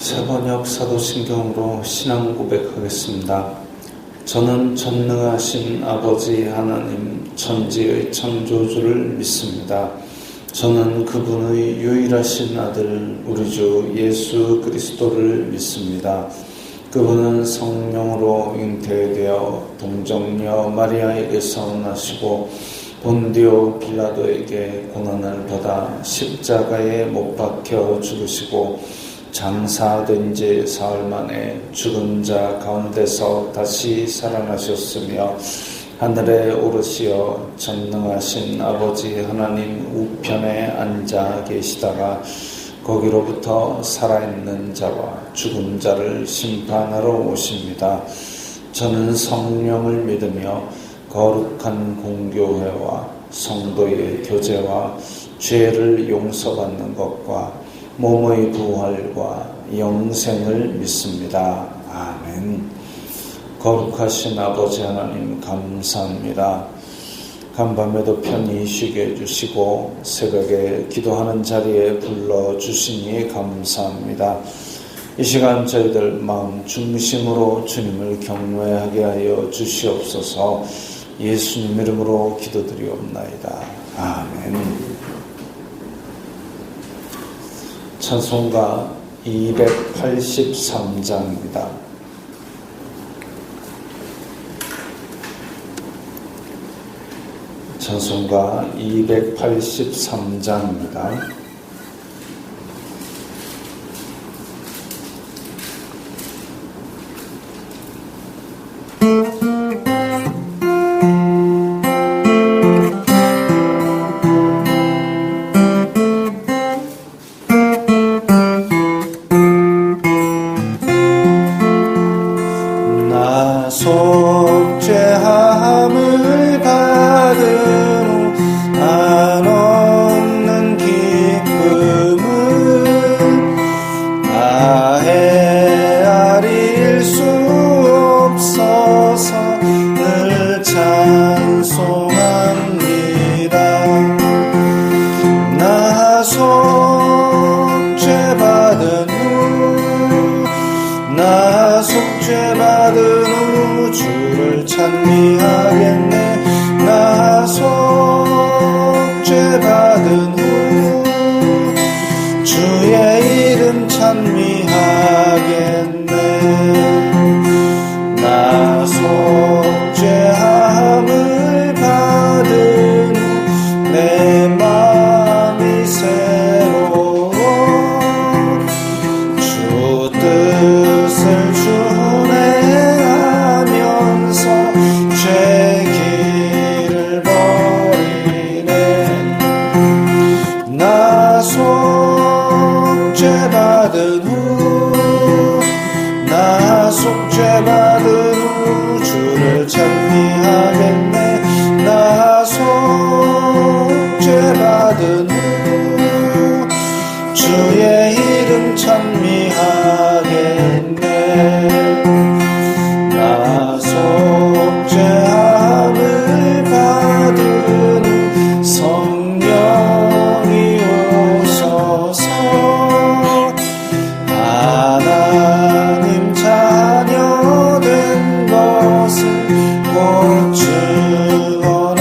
새번역 사도신경으로 신앙 고백하겠습니다. 저는 전능하신 아버지 하나님 천지의 창조주를 믿습니다. 저는 그분의 유일하신 아들 우리 주 예수 그리스도를 믿습니다. 그분은 성령으로 잉태되어 동정녀 마리아에게서 나시고 본디오 빌라도에게 고난을 받아 십자가에 못 박혀 죽으시고 장사된 지 사흘 만에 죽은 자 가운데서 다시 살아나셨으며 하늘에 오르시어 전능하신 아버지 하나님 우편에 앉아 계시다가 거기로부터 살아있는 자와 죽은 자를 심판하러 오십니다. 저는 성령을 믿으며 거룩한 공교회와 성도의 교제와 죄를 용서받는 것과 몸의 부활과 영생을 믿습니다. 아멘. 거룩하신 아버지 하나님 감사합니다. 간밤에도 편히 쉬게 해주시고 새벽에 기도하는 자리에 불러주시니 감사합니다. 이 시간 저희들 마음 중심으로 주님을 경외하게 하여 주시옵소서. 예수님 이름으로 기도드리옵나이다. 아멘. 찬송가 283장입니다. 찬송가 283장입니다. 속죄함을 받은 후 한없는 기쁨을 다 헤아릴 수 없어서 늘 찬송합니다. 나 속죄받은 후 나 속죄받은 후 주를 찬미하겠네. 나 속죄받은 후 주의 이름 찬미하겠네. 나 속죄함을 받은 후 내 마음이 새로워 주 뜻을 준행하면서 죄 길을 버리네. 나 속죄받은 후 나 속죄받은 후 주를 찬미하겠네. 나 속죄받은 후 주의 이름 찬미하겠네. 나 속죄함을 받은 후 성령이 오셔서 하나님 자녀 된 것을 곧 증언합니다.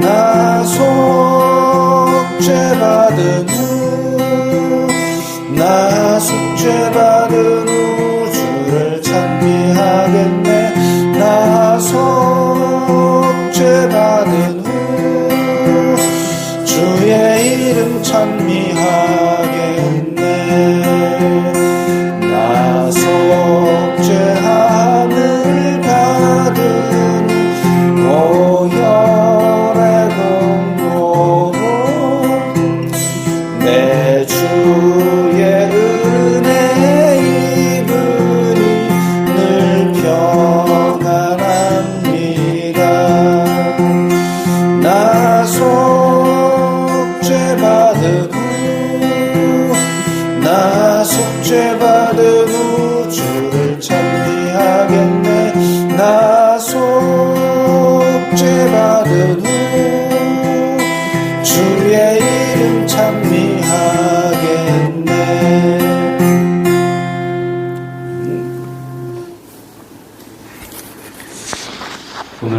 나 속죄받은 후 나 속죄받은 후 주를 찬미하겠네. 나 속죄받은 후 주의 이름 찬미하겠네. 나 속죄함을 받은 후 오혈의 공로로 내 주의 은혜 입으니 늘 평안합니다. 나 속죄받은 후 나 속죄받은 후 주를 찬미하겠네. 나 속죄받은 후 주의 이름 찬미하겠네.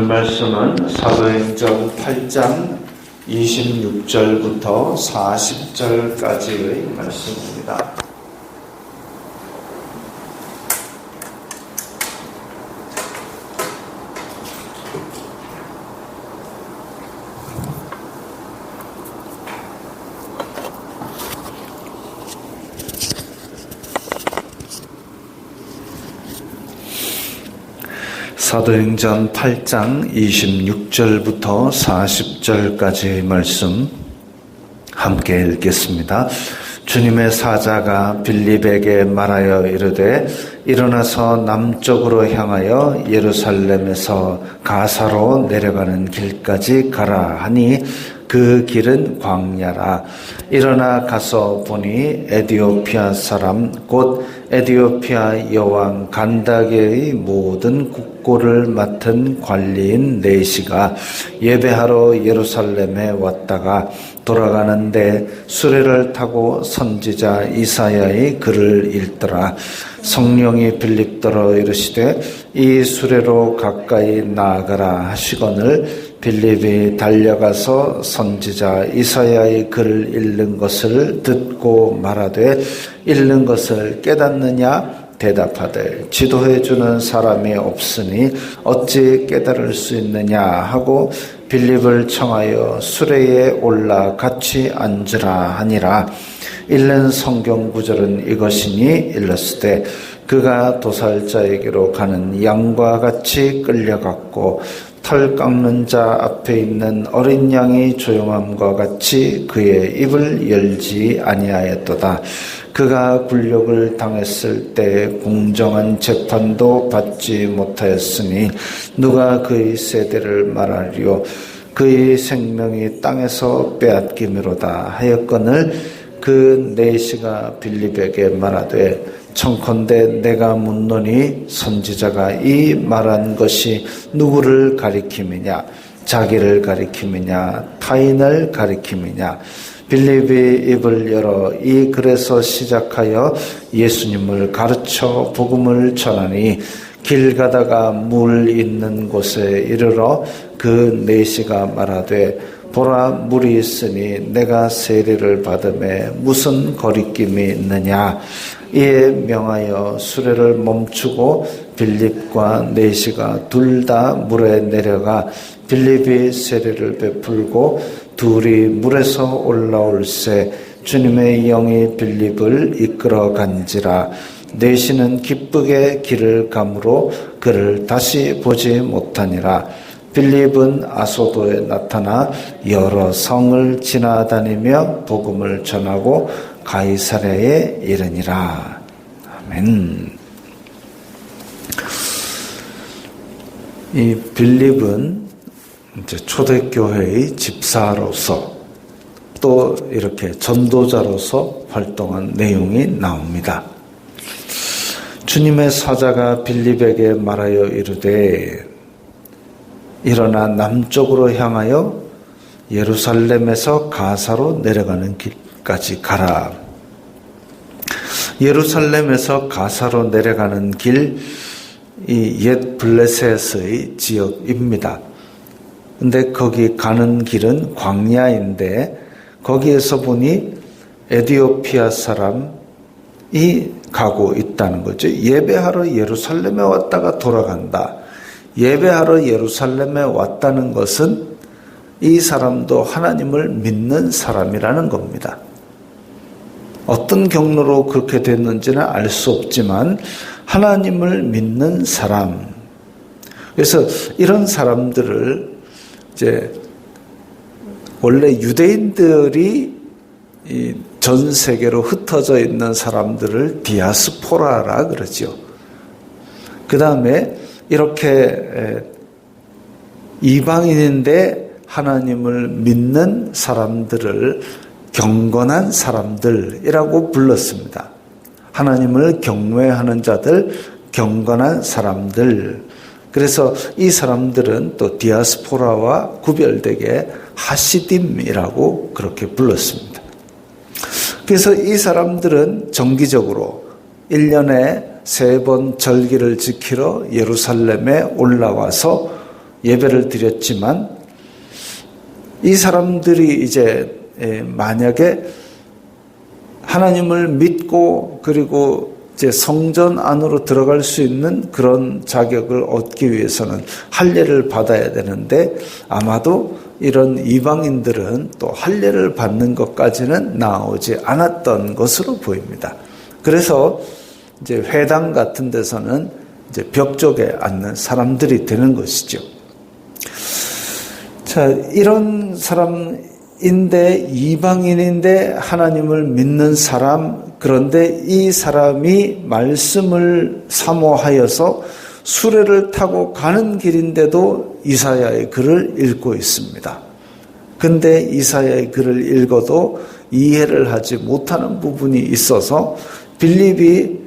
말씀은 사도행전 8장 26절부터 40절까지의 말씀입니다. 사도행전 8장 26절부터 40절까지의 말씀 함께 읽겠습니다. 주님의 사자가 빌립에게 말하여 이르되 일어나서 남쪽으로 향하여 예루살렘에서 가사로 내려가는 길까지 가라 하니 그 길은 광야라. 일어나 가서 보니 에디오피아 사람 곧 에디오피아 여왕 간다게의 모든 국고를 맡은 관리인 네시가 예배하러 예루살렘에 왔다가 돌아가는데 수레를 타고 선지자 이사야의 글을 읽더라. 성령이 빌립더러 이르시되 이 수레로 가까이 나아가라 하시거늘 빌립이 달려가서 선지자 이사야의 글을 읽는 것을 듣고 말하되 읽는 것을 깨닫느냐? 대답하되 지도해 주는 사람이 없으니 어찌 깨달을 수 있느냐 하고 빌립을 청하여 수레에 올라 같이 앉으라 하니라. 읽는 성경 구절은 이것이니 일렀으되 그가 도살자에게로 가는 양과 같이 끌려갔고 털 깎는 자 앞에 있는 어린 양이 조용함과 같이 그의 입을 열지 아니하였도다. 그가 굴욕을 당했을 때 공정한 재판도 받지 못하였으니 누가 그의 세대를 말하리요. 그의 생명이 땅에서 빼앗김이로다 하였거늘 그 네시가 빌립에게 말하되 청컨대 내가 묻노니 선지자가 이 말한 것이 누구를 가리킴이냐? 자기를 가리킴이냐? 타인을 가리킴이냐? 빌립이 입을 열어 이 글에서 시작하여 예수님을 가르쳐 복음을 전하니 길 가다가 물 있는 곳에 이르러 그 네시가 말하되 보라 물이 있으니 내가 세례를 받음에 무슨 거리낌이 있느냐. 이에 명하여 수레를 멈추고 빌립과 네시가 둘 다 물에 내려가 빌립이 세례를 베풀고 둘이 물에서 올라올새 주님의 영이 빌립을 이끌어 간지라. 네시는 기쁘게 길을 가므로 그를 다시 보지 못하니라. 빌립은 아소도에 나타나 여러 성을 지나다니며 복음을 전하고 가이사랴에 이르니라. 아멘. 이 빌립은 이제 초대교회의 집사로서 또 이렇게 전도자로서 활동한 내용이 나옵니다. 주님의 사자가 빌립에게 말하여 이르되 일어나 남쪽으로 향하여 예루살렘에서 가사로 내려가는 길까지 가라. 예루살렘에서 가사로 내려가는 길, 이 옛 블레셋의 지역입니다. 근데 거기 가는 길은 광야인데 거기에서 보니 에디오피아 사람이 가고 있다는 거죠. 예배하러 예루살렘에 왔다가 돌아간다. 예배하러 예루살렘에 왔다는 것은 이 사람도 하나님을 믿는 사람이라는 겁니다. 어떤 경로로 그렇게 됐는지는 알 수 없지만 하나님을 믿는 사람. 그래서 이런 사람들을 이제 원래 유대인들이 전 세계로 흩어져 있는 사람들을 디아스포라라 그러죠. 그 다음에 이렇게 이방인인데 하나님을 믿는 사람들을 경건한 사람들이라고 불렀습니다. 하나님을 경외하는 자들, 경건한 사람들. 그래서 이 사람들은 또 디아스포라와 구별되게 하시딤이라고 그렇게 불렀습니다. 그래서 이 사람들은 정기적으로 1년에 3번 절기를 지키러 예루살렘에 올라와서 예배를 드렸지만 이 사람들이 이제 만약에 하나님을 믿고 그리고 이제 성전 안으로 들어갈 수 있는 그런 자격을 얻기 위해서는 할례를 받아야 되는데 아마도 이런 이방인들은 또 할례를 받는 것까지는 나오지 않았던 것으로 보입니다. 그래서 이제 회당 같은 데서는 이제 벽 쪽에 앉는 사람들이 되는 것이죠. 자, 이런 사람인데 이방인인데 하나님을 믿는 사람, 그런데 이 사람이 말씀을 사모하여서 수레를 타고 가는 길인데도 이사야의 글을 읽고 있습니다. 근데 이사야의 글을 읽어도 이해를 하지 못하는 부분이 있어서 빌립이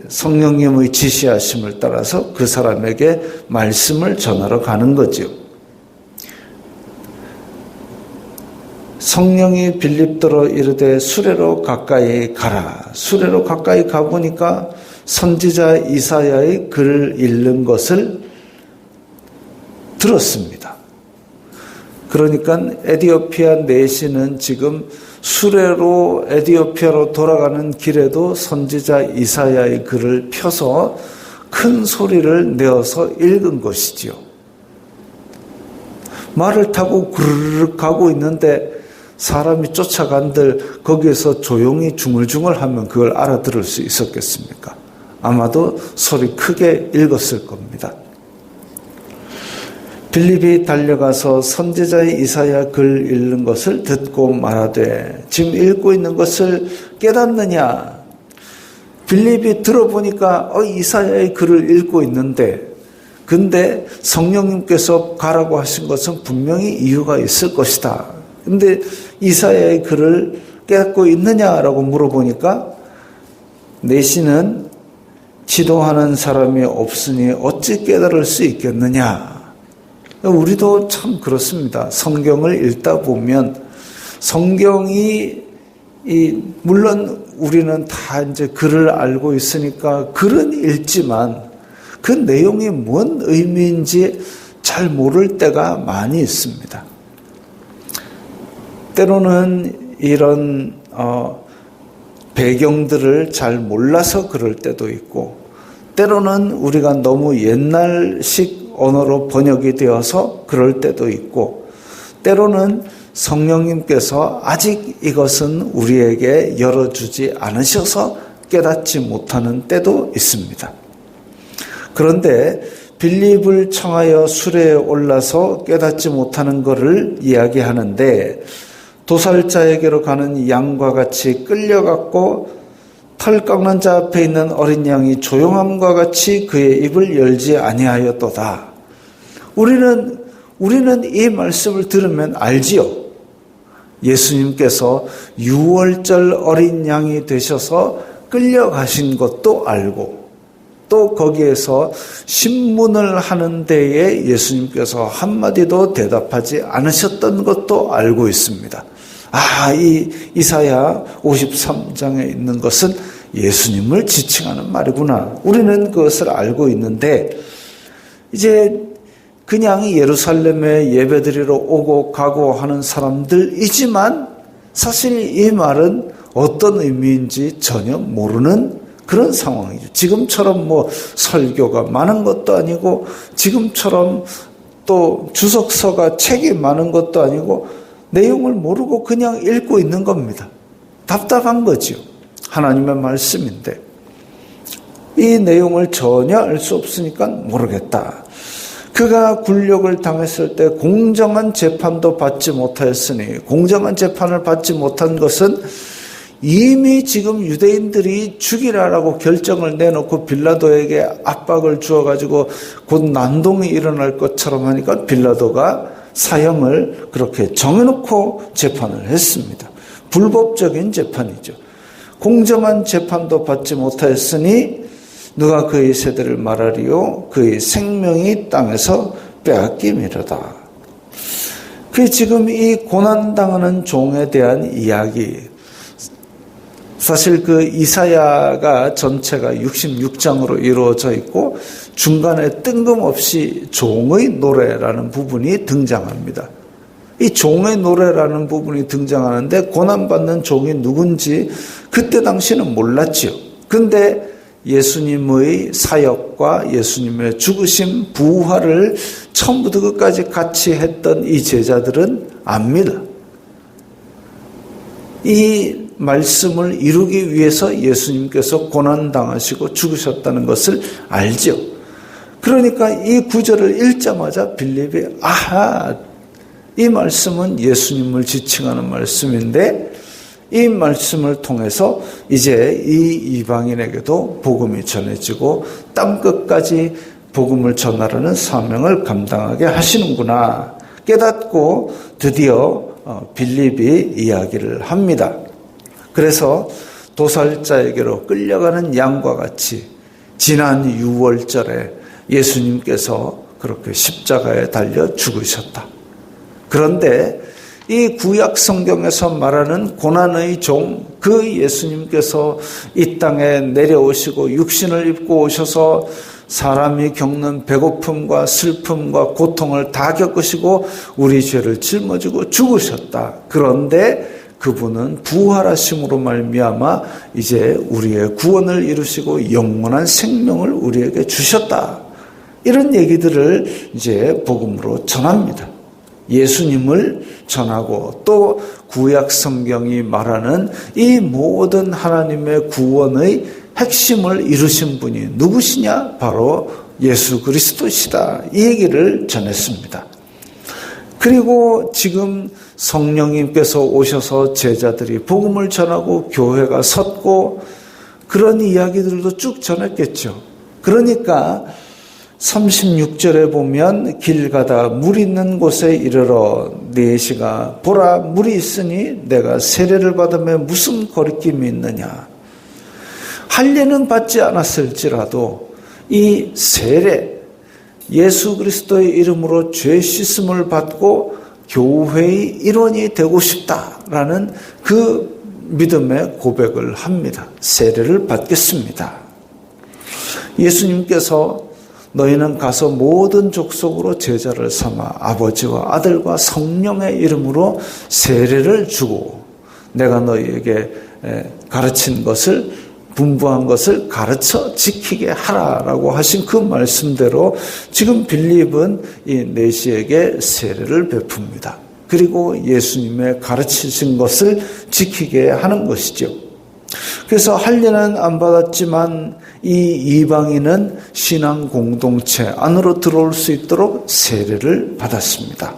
성령님의 지시하심을 따라서 그 사람에게 말씀을 전하러 가는 거죠. 성령이 빌립더러 이르되 수레로 가까이 가라. 수레로 가까이 가보니까 선지자 이사야의 글을 읽는 것을 들었습니다. 그러니까 에디오피아 내시는 지금 수레로 에디오피아로 돌아가는 길에도 선지자 이사야의 글을 펴서 큰 소리를 내어서 읽은 것이지요. 말을 타고 구르륵 가고 있는데 사람이 쫓아간들 거기에서 조용히 중얼중얼하면 그걸 알아들을 수 있었겠습니까? 아마도 소리 크게 읽었을 겁니다. 빌립이 달려가서 선지자의 이사야 글 읽는 것을 듣고 말하되 지금 읽고 있는 것을 깨닫느냐? 빌립이 들어보니까 이사야의 글을 읽고 있는데 근데 성령님께서 가라고 하신 것은 분명히 이유가 있을 것이다. 근데 이사야의 글을 깨닫고 있느냐라고 물어보니까 내시는 지도하는 사람이 없으니 어찌 깨달을 수 있겠느냐. 우리도 참 그렇습니다. 성경을 읽다 보면 성경이 물론 우리는 다 이제 글을 알고 있으니까 글은 읽지만 그 내용이 뭔 의미인지 잘 모를 때가 많이 있습니다. 때로는 이런 배경들을 잘 몰라서 그럴 때도 있고 때로는 우리가 너무 옛날식 언어로 번역이 되어서 그럴 때도 있고 때로는 성령님께서 아직 이것은 우리에게 열어주지 않으셔서 깨닫지 못하는 때도 있습니다. 그런데 빌립을 청하여 수레에 올라서 깨닫지 못하는 것을 이야기하는데 도살자에게로 가는 양과 같이 끌려갔고 털 깎는 자 앞에 있는 어린 양이 조용함과 같이 그의 입을 열지 아니하였도다. 우리는 이 말씀을 들으면 알지요. 예수님께서 유월절 어린 양이 되셔서 끌려가신 것도 알고 또 거기에서 신문을 하는 데에 예수님께서 한마디도 대답하지 않으셨던 것도 알고 있습니다. 이 이사야 53장에 있는 것은 예수님을 지칭하는 말이구나. 우리는 그것을 알고 있는데 이제 그냥 예루살렘에 예배드리러 오고 가고 하는 사람들이지만 사실 이 말은 어떤 의미인지 전혀 모르는 그런 상황이죠. 지금처럼 설교가 많은 것도 아니고 지금처럼 또 주석서가 책이 많은 것도 아니고 내용을 모르고 그냥 읽고 있는 겁니다. 답답한 거지요. 하나님의 말씀인데 이 내용을 전혀 알 수 없으니까 모르겠다. 그가 굴욕을 당했을 때 공정한 재판도 받지 못하였으니 공정한 재판을 받지 못한 것은 이미 지금 유대인들이 죽이라라고 결정을 내놓고 빌라도에게 압박을 주어가지고 곧 난동이 일어날 것처럼 하니까 빌라도가 사형을 그렇게 정해놓고 재판을 했습니다. 불법적인 재판이죠. 공정한 재판도 받지 못하였으니 누가 그의 세대를 말하리요 그의 생명이 땅에서 빼앗김이로다. 그 지금 이 고난당하는 종에 대한 이야기 사실 그 이사야가 전체가 66장으로 이루어져 있고 중간에 뜬금없이 종의 노래라는 부분이 등장합니다. 이 종의 노래라는 부분이 등장하는데 고난받는 종이 누군지 그때 당시는 몰랐지요. 근데 예수님의 사역과 예수님의 죽으심, 부활을 처음부터 끝까지 같이 했던 이 제자들은 압니다. 이 말씀을 이루기 위해서 예수님께서 고난당하시고 죽으셨다는 것을 알죠. 그러니까 이 구절을 읽자마자 빌립이 아하, 이 말씀은 예수님을 지칭하는 말씀인데 이 말씀을 통해서 이제 이 이방인에게도 복음이 전해지고 땅끝까지 복음을 전하라는 사명을 감당하게 하시는구나 깨닫고 드디어 빌립이 이야기를 합니다. 그래서 도살자에게로 끌려가는 양과 같이 지난 6월절에 예수님께서 그렇게 십자가에 달려 죽으셨다. 그런데 이 구약 성경에서 말하는 고난의 종, 그 예수님께서 이 땅에 내려오시고 육신을 입고 오셔서 사람이 겪는 배고픔과 슬픔과 고통을 다 겪으시고 우리 죄를 짊어지고 죽으셨다. 그런데 그분은 부활하심으로 말미암아 이제 우리의 구원을 이루시고 영원한 생명을 우리에게 주셨다. 이런 얘기들을 이제 복음으로 전합니다. 예수님을 전하고 또 구약 성경이 말하는 이 모든 하나님의 구원의 핵심을 이루신 분이 누구시냐? 바로 예수 그리스도시다. 이 얘기를 전했습니다. 그리고 지금 성령님께서 오셔서 제자들이 복음을 전하고 교회가 섰고 그런 이야기들도 쭉 전했겠죠. 그러니까 36절에 보면 길 가다 물 있는 곳에 이르러 내시가 보라 물이 있으니 내가 세례를 받으며 무슨 거리낌이 있느냐. 할례는 받지 않았을지라도 이 세례 예수 그리스도의 이름으로 죄 씻음을 받고 교회의 일원이 되고 싶다라는 그 믿음의 고백을 합니다. 세례를 받겠습니다. 예수님께서 너희는 가서 모든 족속으로 제자를 삼아 아버지와 아들과 성령의 이름으로 세례를 주고 내가 너희에게 가르친 것을 분부한 것을 가르쳐 지키게 하라라고 하신 그 말씀대로 지금 빌립은 이 내시에게 세례를 베풉니다. 그리고 예수님의 가르치신 것을 지키게 하는 것이죠. 그래서 할례는 안 받았지만 이 이방인은 신앙 공동체 안으로 들어올 수 있도록 세례를 받았습니다.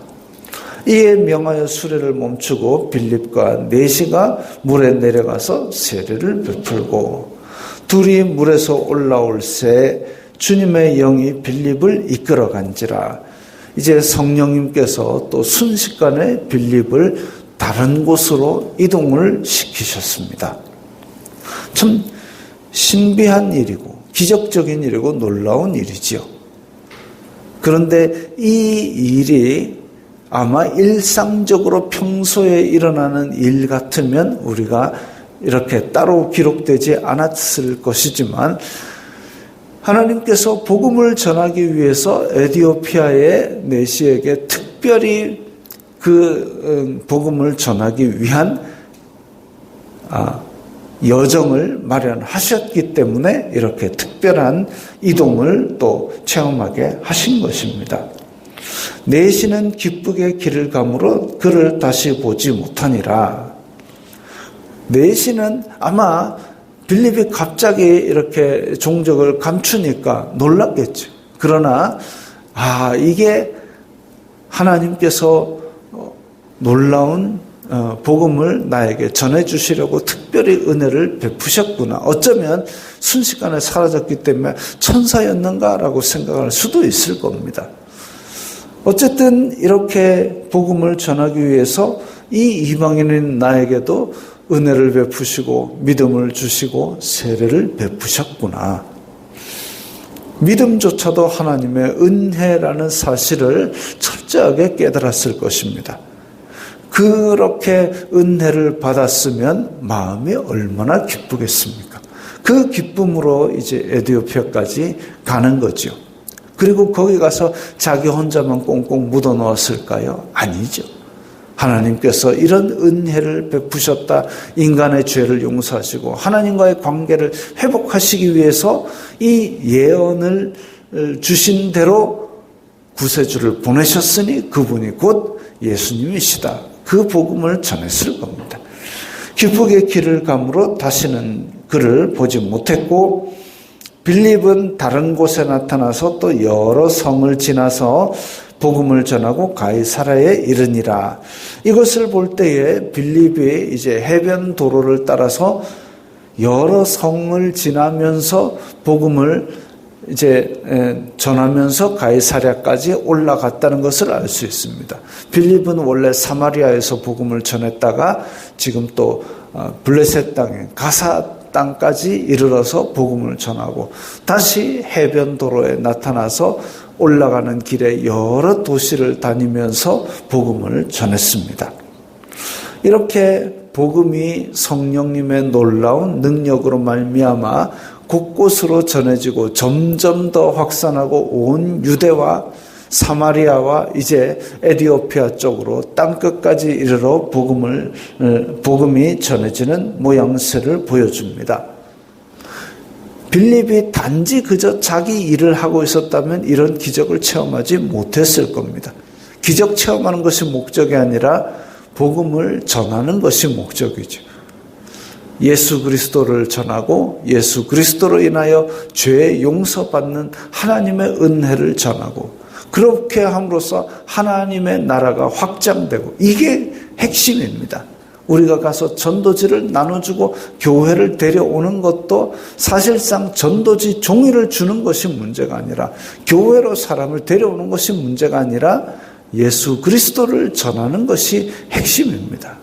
이에 명하여 수레를 멈추고 빌립과 내시가 물에 내려가서 세례를 베풀고 둘이 물에서 올라올 새 주님의 영이 빌립을 이끌어 간지라. 이제 성령님께서 또 순식간에 빌립을 다른 곳으로 이동을 시키셨습니다. 참 신비한 일이고 기적적인 일이고 놀라운 일이지요. 그런데 이 일이 아마 일상적으로 평소에 일어나는 일 같으면 우리가 이렇게 따로 기록되지 않았을 것이지만 하나님께서 복음을 전하기 위해서 에티오피아의 내시에게 특별히 그 복음을 전하기 위한 여정을 마련하셨기 때문에 이렇게 특별한 이동을 또 체험하게 하신 것입니다. 내시는 기쁘게 길을 가므로 그를 다시 보지 못하니라. 내시는 아마 빌립이 갑자기 이렇게 종적을 감추니까 놀랐겠죠. 그러나 이게 하나님께서 놀라운 복음을 나에게 전해주시려고 특별히 은혜를 베푸셨구나. 어쩌면 순식간에 사라졌기 때문에 천사였는가라고 생각할 수도 있을 겁니다. 어쨌든 이렇게 복음을 전하기 위해서 이 이방인인 나에게도 은혜를 베푸시고 믿음을 주시고 세례를 베푸셨구나. 믿음조차도 하나님의 은혜라는 사실을 철저하게 깨달았을 것입니다. 그렇게 은혜를 받았으면 마음이 얼마나 기쁘겠습니까? 그 기쁨으로 이제 에티오피아까지 가는 거죠. 그리고 거기 가서 자기 혼자만 꽁꽁 묻어 놓았을까요? 아니죠. 하나님께서 이런 은혜를 베푸셨다. 인간의 죄를 용서하시고 하나님과의 관계를 회복하시기 위해서 이 예언을 주신 대로 구세주를 보내셨으니 그분이 곧 예수님이시다. 그 복음을 전했을 겁니다. 기쁘게 길을 감으로 다시는 그를 보지 못했고 빌립은 다른 곳에 나타나서 또 여러 성을 지나서 복음을 전하고 가이사라에 이르니라. 이것을 볼 때에 빌립이 이제 해변 도로를 따라서 여러 성을 지나면서 복음을 이제 전하면서 가이사랴까지 올라갔다는 것을 알 수 있습니다. 빌립은 원래 사마리아에서 복음을 전했다가 지금 또 블레셋 땅에 가사 땅까지 이르러서 복음을 전하고 다시 해변 도로에 나타나서 올라가는 길에 여러 도시를 다니면서 복음을 전했습니다. 이렇게 복음이 성령님의 놀라운 능력으로 말미암아 곳곳으로 전해지고 점점 더 확산하고 온 유대와 사마리아와 이제 에티오피아 쪽으로 땅끝까지 이르러 복음이 전해지는 모양새를 보여줍니다. 빌립이 단지 그저 자기 일을 하고 있었다면 이런 기적을 체험하지 못했을 겁니다. 기적 체험하는 것이 목적이 아니라 복음을 전하는 것이 목적이죠. 예수 그리스도를 전하고 예수 그리스도로 인하여 죄 용서받는 하나님의 은혜를 전하고 그렇게 함으로써 하나님의 나라가 확장되고 이게 핵심입니다. 우리가 가서 전도지를 나눠주고 교회를 데려오는 것도 사실상 전도지 종이를 주는 것이 문제가 아니라 교회로 사람을 데려오는 것이 문제가 아니라 예수 그리스도를 전하는 것이 핵심입니다.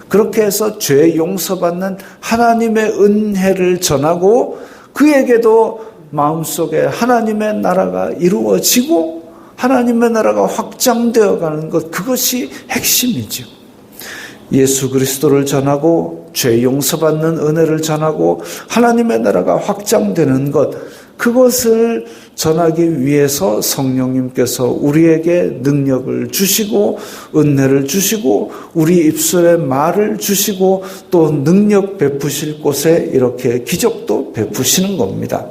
그렇게 해서 죄 용서받는 하나님의 은혜를 전하고 그에게도 마음속에 하나님의 나라가 이루어지고 하나님의 나라가 확장되어 가는 것, 그것이 핵심이죠. 예수 그리스도를 전하고 죄 용서받는 은혜를 전하고 하나님의 나라가 확장되는 것, 그것을 전하기 위해서 성령님께서 우리에게 능력을 주시고 은혜를 주시고 우리 입술에 말을 주시고 또 능력 베푸실 곳에 이렇게 기적도 베푸시는 겁니다.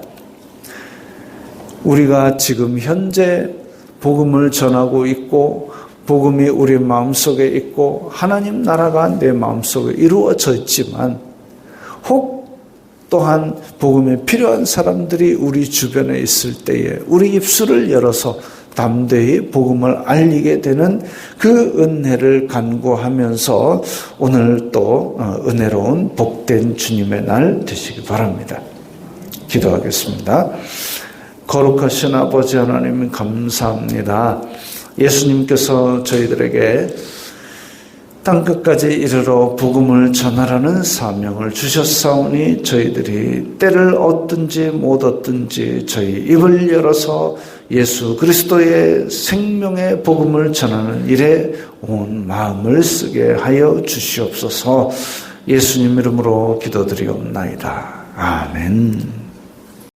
우리가 지금 현재 복음을 전하고 있고 복음이 우리 마음속에 있고 하나님 나라가 내 마음속에 이루어져 있지만 혹 또한 복음에 필요한 사람들이 우리 주변에 있을 때에 우리 입술을 열어서 담대히 복음을 알리게 되는 그 은혜를 간구하면서 오늘 또 은혜로운 복된 주님의 날 되시기 바랍니다. 기도하겠습니다. 거룩하신 아버지 하나님 감사합니다. 예수님께서 저희들에게 땅끝까지 이르러 복음을 전하라는 사명을 주셨사오니 저희들이 때를 얻든지 못 얻든지 저희 입을 열어서 예수 그리스도의 생명의 복음을 전하는 일에 온 마음을 쓰게 하여 주시옵소서. 예수님 이름으로 기도드리옵나이다. 아멘.